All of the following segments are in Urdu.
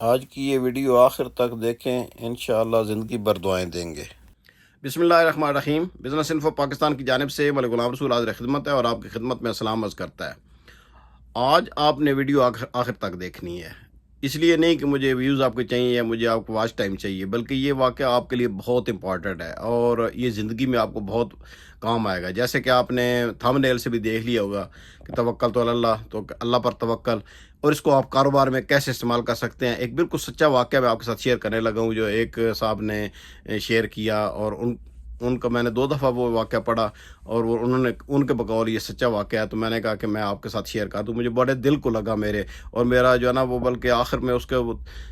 آج کی یہ ویڈیو آخر تک دیکھیں، انشاءاللہ زندگی بھر دعائیں دیں گے۔ بسم اللہ الرحمن الرحیم۔ بزنس انفو پاکستان کی جانب سے ملک غلام رسول حاضر خدمت ہے اور آپ کی خدمت میں سلام عرض کرتا ہے۔ آج آپ نے ویڈیو آخر تک دیکھنی ہے، اس لیے نہیں کہ مجھے ویوز آپ کے چاہیے یا مجھے آپ کو واچ ٹائم چاہیے، بلکہ یہ واقعہ آپ کے لیے بہت امپورٹنٹ ہے اور یہ زندگی میں آپ کو بہت کام آئے گا۔ جیسے کہ آپ نے تھم نیل سے بھی دیکھ لیا ہوگا کہ توکل تو اللہ، تو اللہ پر توکل، اور اس کو آپ کاروبار میں کیسے استعمال کر سکتے ہیں۔ ایک بالکل سچا واقعہ میں آپ کے ساتھ شیئر کرنے لگا ہوں، جو ایک صاحب نے شیئر کیا، اور ان کا میں نے 2 دفعہ وہ واقعہ پڑھا، اور ان کے بقول یہ سچا واقعہ ہے، تو میں نے کہا کہ میں آپ کے ساتھ شیئر کر دوں۔ مجھے بڑے دل کو لگا میرے، اور میرا جو ہے نا وہ بلکہ آخر میں اس کے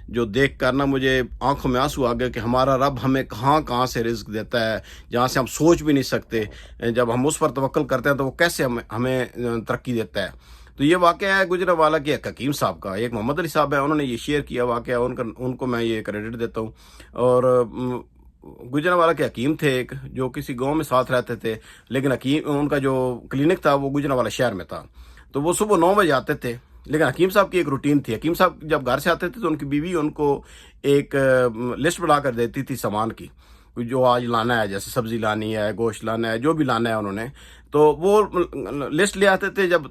جو دیکھ کر نا مجھے آنکھوں میں آنسو آ گئے کہ ہمارا رب ہمیں کہاں سے رزق دیتا ہے جہاں سے ہم سوچ بھی نہیں سکتے۔ جب ہم اس پر توکل کرتے ہیں تو وہ کیسے ہمیں ترقی دیتا ہے۔ تو یہ واقعہ ہے گجرانوالہ کے ایک حکیم صاحب کا، ایک محمد علی صاحب ہے، انہوں نے یہ شیئر کیا واقعہ، ان کو میں یہ کریڈٹ دیتا ہوں۔ اور گجرانوالہ کے حکیم تھے ایک، جو کسی گاؤں میں ساتھ رہتے تھے، لیکن حکیم ان کا جو کلینک تھا وہ گجرانوالہ شہر میں تھا۔ تو وہ صبح 9 بجے آتے تھے، لیکن حکیم صاحب کی ایک روٹین تھی۔ حکیم صاحب جب گھر سے آتے تھے تو ان کی بیوی ان کو ایک لسٹ بنا کر دیتی تھی سامان کی، جو آج لانا ہے، جیسے سبزی لانی ہے، گوشت لانا ہے، جو بھی لانا ہے انہوں نے، تو وہ لسٹ لے آتے تھے۔ جب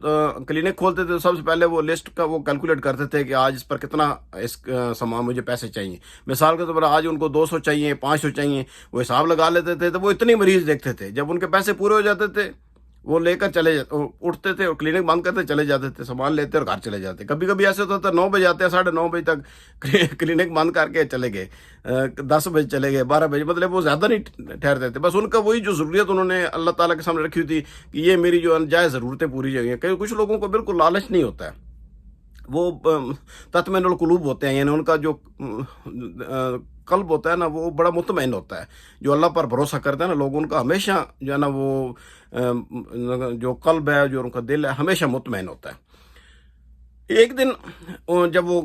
کلینک کھولتے تھے تو سب سے پہلے وہ لسٹ کا وہ کیلکولیٹ کرتے تھے کہ آج اس پر کتنا اس سامان مجھے پیسے چاہیے۔ مثال کے طور پر آج ان کو 200 چاہیے، 500 چاہیے، وہ حساب لگا لیتے تھے، تو وہ اتنے مریض دیکھتے تھے۔ جب ان کے پیسے پورے ہو جاتے تھے وہ لے کر اٹھتے تھے اور کلینک بند کرتے چلے جاتے تھے، سامان لیتے اور گھر چلے جاتے۔ کبھی کبھی ایسے ہوتا تھا 9 بجے آتے ہیں، 9:30 بجے تک کلینک بند کر کے چلے گئے، 10 بجے چلے گئے، 12 بجے، مطلب وہ زیادہ نہیں ٹھہرتے تھے۔ بس ان کا وہی جو ضروریت انہوں نے اللہ تعالیٰ کے سامنے رکھی ہوئی تھی کہ یہ میری جو جائز ضرورتیں پوری جائیں گی۔ کچھ لوگوں کو بالکل لالچ نہیں ہوتا ہے، وہ تطمئن القلوب ہوتے ہیں، یعنی ان کا جو قلب ہوتا ہے نا وہ بڑا مطمئن ہوتا ہے۔ جو اللہ پر بھروسہ کرتے ہیں نا لوگ، ان کا ہمیشہ جو ہے نا وہ جو قلب ہے، جو ان کا دل ہے، ہمیشہ مطمئن ہوتا ہے۔ ایک دن جب وہ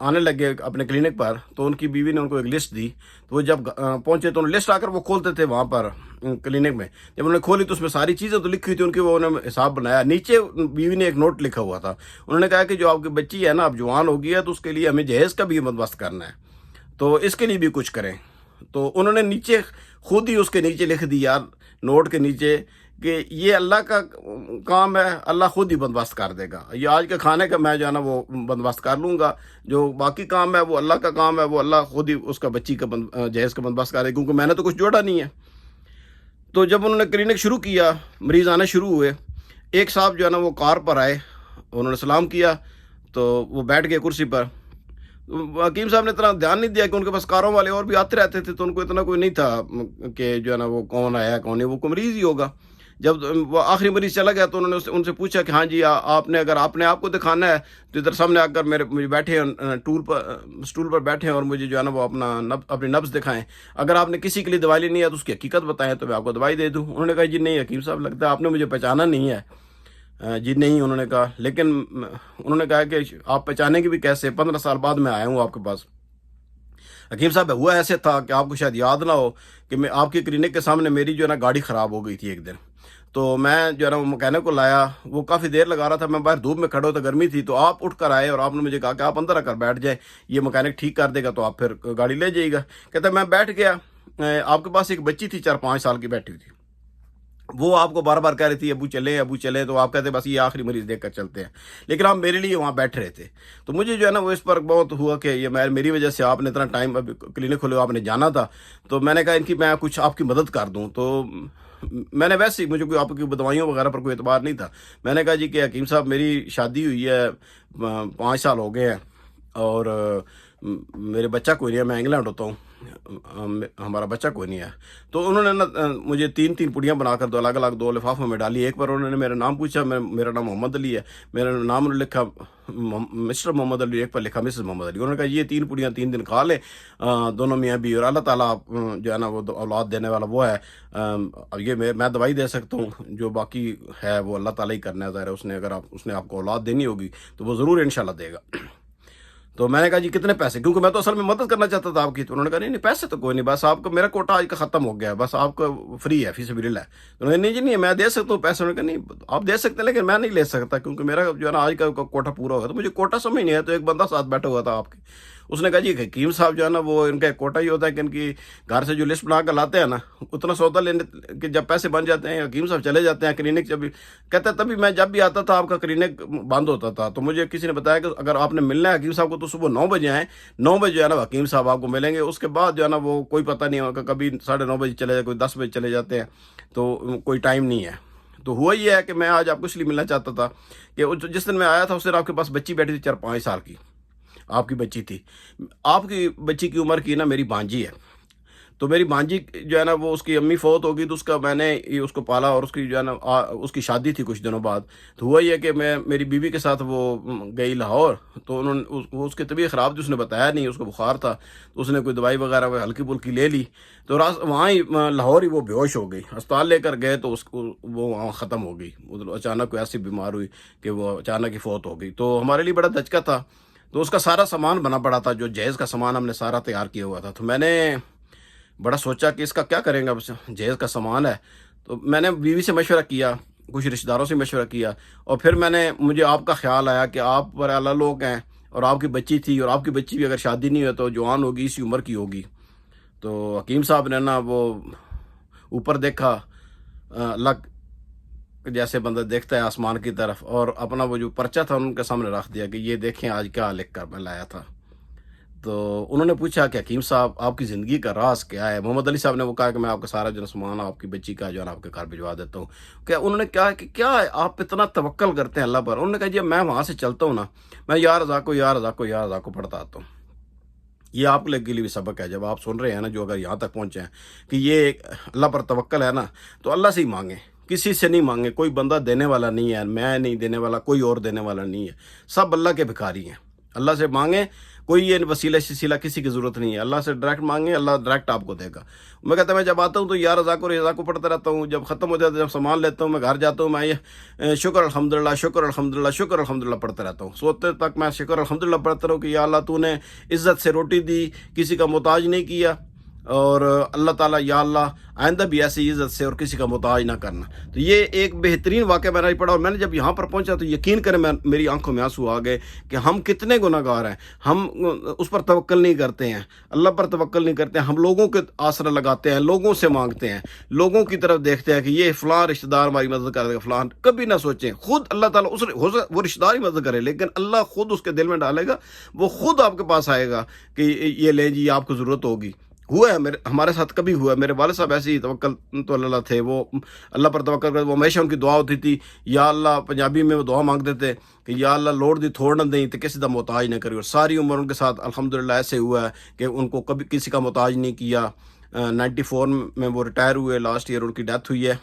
آنے لگے اپنے کلینک پر، تو ان کی بیوی نے ان کو ایک لسٹ دی۔ تو وہ جب پہنچے تو لسٹ آ کر وہ کھولتے تھے وہاں پر کلینک میں۔ جب انہوں نے کھولی تو اس میں ساری چیزیں تو لکھی ہوئی تھی ان کی، وہ انہوں نے حساب بنایا۔ نیچے بیوی نے ایک نوٹ لکھا ہوا تھا، انہوں نے کہا کہ جو آپ کی بچی ہے نا اب جوان ہو گئی ہے، تو اس کے لیے ہمیں جہیز کا بھی بندوبست کرنا ہے، تو اس کے لیے بھی کچھ کریں۔ تو انہوں نے نیچے خود ہی اس کے نیچے لکھ دیا، نوٹ کے نیچے، کہ یہ اللہ کا کام ہے، اللہ خود ہی بندوبست کر دے گا۔ یہ آج کے کھانے کا میں جو ہے نا وہ بندوبست کر لوں گا، جو باقی کام ہے وہ اللہ کا کام ہے، وہ اللہ خود ہی اس کا بچی کا جہیز کا بندوبست کر دے گا، کیونکہ میں نے تو کچھ جوڑا نہیں ہے۔ تو جب انہوں نے کلینک شروع کیا، مریض آنے شروع ہوئے، ایک صاحب جو ہے نا وہ کار پر آئے، انہوں نے سلام کیا تو وہ بیٹھ گئے کرسی پر۔ حکیم صاحب نے اتنا دھیان نہیں دیا کہ ان کے پاس کاروں والے اور بھی آتے رہتے تھے، تو ان کو اتنا کوئی نہیں تھا کہ جو ہے نا وہ کون آیا کون نہیں، وہ کوئی مریض ہی ہوگا۔ جب وہ آخری مریض چلا گیا تو انہوں نے ان سے پوچھا کہ ہاں جی، اگر آپ نے آپ کو دکھانا ہے تو ادھر سامنے آ کر مجھے بیٹھے اسٹول پر بیٹھے اور مجھے جو ہے نا وہ اپنی نبض دکھائیں۔ اگر آپ نے کسی کے لیے دوائی لینی ہے تو اس کی حقیقت بتائیں تو میں آپ کو دوائی دے دوں۔ انہوں نے کہا جی نہیں حکیم صاحب، لگتا ہے آپ نے مجھے پہچانا نہیں ہے۔ جی نہیں، انہوں نے کہا، لیکن انہوں نے کہا کہ آپ پہچانے کی بھی کیسے، 15 سال بعد میں آیا ہوں آپ کے پاس۔ حکیم صاحب ہوا ایسے تھا کہ آپ کو شاید یاد نہ ہو کہ میں آپ کی کلینک کے سامنے میری جو ہے نا گاڑی خراب ہو گئی تھی ایک دن، تو میں جو ہے نا وہ مکینک کو لایا، وہ کافی دیر لگا رہا تھا، میں باہر دھوپ میں کھڑا ہو، تو گرمی تھی، تو آپ اٹھ کر آئے اور آپ نے مجھے کہا کہ آپ اندر آ کر بیٹھ جائیں، یہ مکینک ٹھیک کر دے گا تو آپ پھر گاڑی لے جائیے گا۔ کہتا میں بیٹھ گیا، آپ کے پاس ایک بچی تھی 4-5 سال کی بیٹھی ہوئی تھی، وہ آپ کو بار بار کہہ رہی تھی ابو چلے ابو چلے، تو آپ کہتے بس یہ آخری مریض دیکھ کر چلتے ہیں، لیکن آپ میرے لیے وہاں بیٹھ رہے تھے۔ تو مجھے جو ہے نا وہ اس پر بہت ہوا کہ یہ میری وجہ سے آپ نے اتنا ٹائم ابھی کلینک کھولے، آپ نے جانا تھا، تو میں نے کہا میں کچھ آپ کی مدد کر دوں۔ تو میں نے ویسے ہی، مجھے کوئی آپ کی دوائیوں وغیرہ پر کوئی اعتبار نہیں تھا، میں نے کہا جی کہ حکیم صاحب میری شادی ہوئی ہے، 5 سال ہو گئے ہیں، اور میرے بچہ کوئی نہیں ہے، میں انگلینڈ ہوتا ہوں، ہمارا بچہ کوئی نہیں ہے۔ تو انہوں نے نا مجھے 3 پڑیاں بنا کر 2 الگ الگ 2 لفافوں میں ڈالی۔ ایک پر انہوں نے میرا نام پوچھا، میرا نام محمد علی ہے، میرا نام انہوں نے لکھا مسٹر محمد علی، ایک پر لکھا مسز محمد علی۔ انہوں نے کہا یہ 3 پڑیاں 3 دن کھا لیں دونوں میاں بھی، اور اللہ تعالیٰ جو ہے نا وہ اولاد دینے والا وہ ہے، اب یہ میں دوائی دے سکتا ہوں، جو باقی ہے وہ اللہ تعالیٰ ہی کرنا ہے، ظاہر ہے اس نے آپ کو اولاد دینی ہوگی تو وہ ضرور انشاءاللہ دے گا۔ تو میں نے کہا جی کتنے پیسے، کیونکہ میں تو اصل میں مدد کرنا چاہتا تھا آپ کی. تو انہوں نے کہا نہیں نہیں پیسے تو کوئی نہیں، بس آپ کا میرا کوٹا آج کا ختم ہو گیا ہے، بس آپ کا فری ہے، فی سبیل اللہ ہے. تو انہوں نے نہیں جی نہیں میں دے سکتا ہوں پیسے. انہوں نے کہا نہیں آپ دے سکتے ہیں لیکن میں نہیں لے سکتا، کیونکہ میرا جو ہے نا آج کا کوٹا پورا ہو گیا. تو مجھے کوٹا سمجھ نہیں ہے. تو ایک بندہ ساتھ بیٹھا ہوا تھا آپ کے، اس نے کہا جی حکیم صاحب جو ہے نا وہ ان کا ایک کوٹا ہی ہوتا ہے کہ ان کی گھر سے جو لسٹ بنا کر لاتے ہیں نا اتنا سودا لینے کہ جب پیسے بن جاتے ہیں حکیم صاحب چلے جاتے ہیں کلینک. جب کہتا ہے تبھی میں جب بھی آتا تھا آپ کا کلینک بند ہوتا تھا. تو مجھے کسی نے بتایا کہ اگر آپ نے ملنا ہے حکیم صاحب کو تو صبح 9 بجے آئیں، 9 بجے جو ہے نا حکیم صاحب آپ کو ملیں گے. اس کے بعد جو ہے نا وہ کوئی پتہ نہیں ہوگا، کبھی 9:30 بجے چلے جائے، کوئی 10 بجے چلے جاتے ہیں، تو کوئی ٹائم نہیں ہے. تو ہوا یہ ہے کہ میں آج آپ کو اس لیے ملنا چاہتا تھا کہ جس دن میں آیا تھا اس دن آپ کے پاس بچی بیٹھی تھی 4-5 سال کی، آپ کی بچی تھی. آپ کی بچی کی عمر کی نا میری بانجی ہے. تو میری بانجی جو ہے نا وہ اس کی امی فوت ہوگی تو اس کا میں نے اس کو پالا، اور اس کی جو ہے نا اس کی شادی تھی کچھ دنوں بعد. تو ہوا یہ کہ میں میری بیوی کے ساتھ وہ گئی لاہور. تو انہوں نے اس کی طبیعت خراب تھی، اس نے بتایا نہیں، اس کو بخار تھا. تو اس نے کوئی دوائی وغیرہ ہلکی پھلکی لے لی. تو وہاں ہی لاہور ہی وہ بے ہوش ہو گئی. اسپتال لے کر گئے تو وہ وہاں ختم ہو گئی. اچانک کوئی ایسی بیمار ہوئی کہ وہ اچانک ہی فوت ہو گئی. تو ہمارے لیے بڑا دھچکا تھا. تو اس کا سارا سامان بنا پڑا تھا، جو جہیز کا سامان ہم نے سارا تیار کیا ہوا تھا. تو میں نے بڑا سوچا کہ اس کا کیا کریں گا، جہیز کا سامان ہے. تو میں نے بیوی سے مشورہ کیا، کچھ رشتہ داروں سے مشورہ کیا، اور پھر مجھے آپ کا خیال آیا کہ آپ پر اللہ لوگ ہیں، اور آپ کی بچی تھی، اور آپ کی بچی بھی اگر شادی نہیں ہوئی تو جوان ہوگی، اسی عمر کی ہوگی. تو حکیم صاحب نے نا وہ اوپر دیکھا، اللہ جیسے بندہ دیکھتا ہے آسمان کی طرف، اور اپنا وہ جو پرچہ تھا ان کے سامنے رکھ دیا کہ یہ دیکھیں آج کیا لکھ کر میں لایا تھا. تو انہوں نے پوچھا کہ حکیم صاحب آپ کی زندگی کا راز کیا ہے. محمد علی صاحب نے وہ کہا کہ میں آپ کا سارا جو سامان آپ کی بچی کا جو ہے نا آپ کے گھر بھجوا دیتا ہوں. کیا انہوں نے کہا کہ کیا ہے آپ اتنا توکل کرتے ہیں اللہ پر. انہوں نے کہا جی میں وہاں سے چلتا ہوں نا، میں یا رضا کو پڑھتا آتا ہوں. یہ آپ کے لیے بھی سبق ہے جب آپ سن رہے ہیں نا، جو اگر یہاں تک پہنچے ہیں کہ یہ اللہ پر توکل ہے نا، تو اللہ سے ہی مانگیں، کسی سے نہیں مانگیں. کوئی بندہ دینے والا نہیں ہے، میں نہیں دینے والا، کوئی اور دینے والا نہیں ہے. سب اللہ کے بھکاری ہیں. اللہ سے مانگیں، کوئی یہ وسیلہ شسیلہ کسی کی ضرورت نہیں ہے. اللہ سے ڈائریکٹ مانگیں، اللہ ڈائریکٹ آپ کو دے گا. میں کہتا ہوں میں جب آتا ہوں تو یا رضا کو پڑھتا رہتا ہوں. جب ختم ہو جاتا ہے، جب سامان لیتا ہوں، میں گھر جاتا ہوں، میں یہ شکر الحمدللہ شکر الحمدللہ شکر الحمدللہ پڑھتا رہتا ہوں. سوتے تک میں شکر الحمدللہ پڑھتا رہوں کہ یا اللہ تو نے عزت سے روٹی دی، کسی کا محتاج نہیں کیا، اور اللہ تعالیٰ یا اللہ آئندہ بھی ایسی عزت سے اور کسی کا محتاج نہ کرنا. تو یہ ایک بہترین واقعہ میں نے پڑھا، اور میں نے جب یہاں پر پہنچا تو یقین کریں میری آنکھوں میں آنسو آ گئے کہ ہم کتنے گناہ گار ہیں. ہم اس پر توکل نہیں کرتے ہیں، اللہ پر توکل نہیں کرتے ہیں. ہم لوگوں کے آسرا لگاتے ہیں، لوگوں سے مانگتے ہیں، لوگوں کی طرف دیکھتے ہیں کہ یہ فلاں رشتہ دار ہماری مدد کر دے گا فلاں. کبھی نہ سوچیں خود اللہ تعالیٰ وہ رشتہ دار ہی مدد کرے، لیکن اللہ خود اس کے دل میں ڈالے گا، وہ خود آپ کے پاس آئے گا کہ یہ لیں جی آپ کو ضرورت ہوگی. ہوا ہے ہمارے ساتھ کبھی ہوا ہے. میرے والد صاحب ایسے ہی توکل تو اللہ تھے، وہ اللہ پر توکل کرتے. وہ ہمیشہ ان کی دعا ہوتی تھی یا اللہ، پنجابی میں وہ دعا مانگتے تھے کہ یا اللہ لوڑ دی تھوڑ نہ دیں تو کسی کا محتاج نہ کری. اور ساری عمر ان کے ساتھ الحمدللہ ایسے ہوا ہے کہ ان کو کبھی کسی کا محتاج نہیں کیا. 94 میں وہ ریٹائر ہوئے، لاسٹ ایئر ان کی ڈیتھ ہوئی ہے.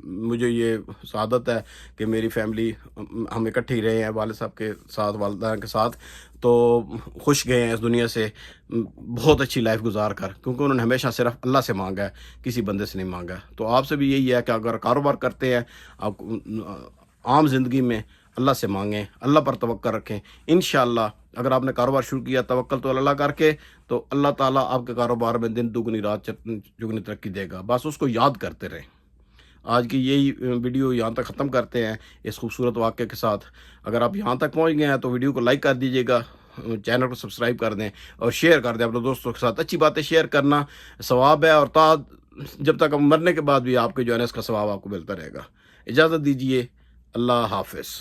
مجھے یہ سعادت ہے کہ میری فیملی ہم اکٹھے ہی رہے ہیں والد صاحب کے ساتھ، والدہ کے ساتھ. تو خوش گئے ہیں اس دنیا سے، بہت اچھی لائف گزار کر، کیونکہ انہوں نے ہمیشہ صرف اللہ سے مانگا ہے، کسی بندے سے نہیں مانگا ہے. تو آپ سے بھی یہی ہے کہ اگر کاروبار کرتے ہیں، آپ عام زندگی میں اللہ سے مانگیں، اللہ پر توکل رکھیں. انشاءاللہ اگر آپ نے کاروبار شروع کیا توکل تو اللہ کر کے، تو اللہ تعالیٰ آپ کے کاروبار میں دن دگنی رات چگنی ترقی دے گا. بس اس کو یاد کرتے رہیں. آج کی یہی ویڈیو یہاں تک ختم کرتے ہیں اس خوبصورت واقعے کے ساتھ. اگر آپ یہاں تک پہنچ گئے ہیں تو ویڈیو کو لائک کر دیجیے گا، چینل کو سبسکرائب کر دیں اور شیئر کر دیں اپنے دوستوں کے ساتھ. اچھی باتیں شیئر کرنا ثواب ہے، اور جب تک مرنے کے بعد بھی آپ کے جو ہے نا اس کا ثواب آپ کو ملتا رہے گا. اجازت دیجیے، اللہ حافظ.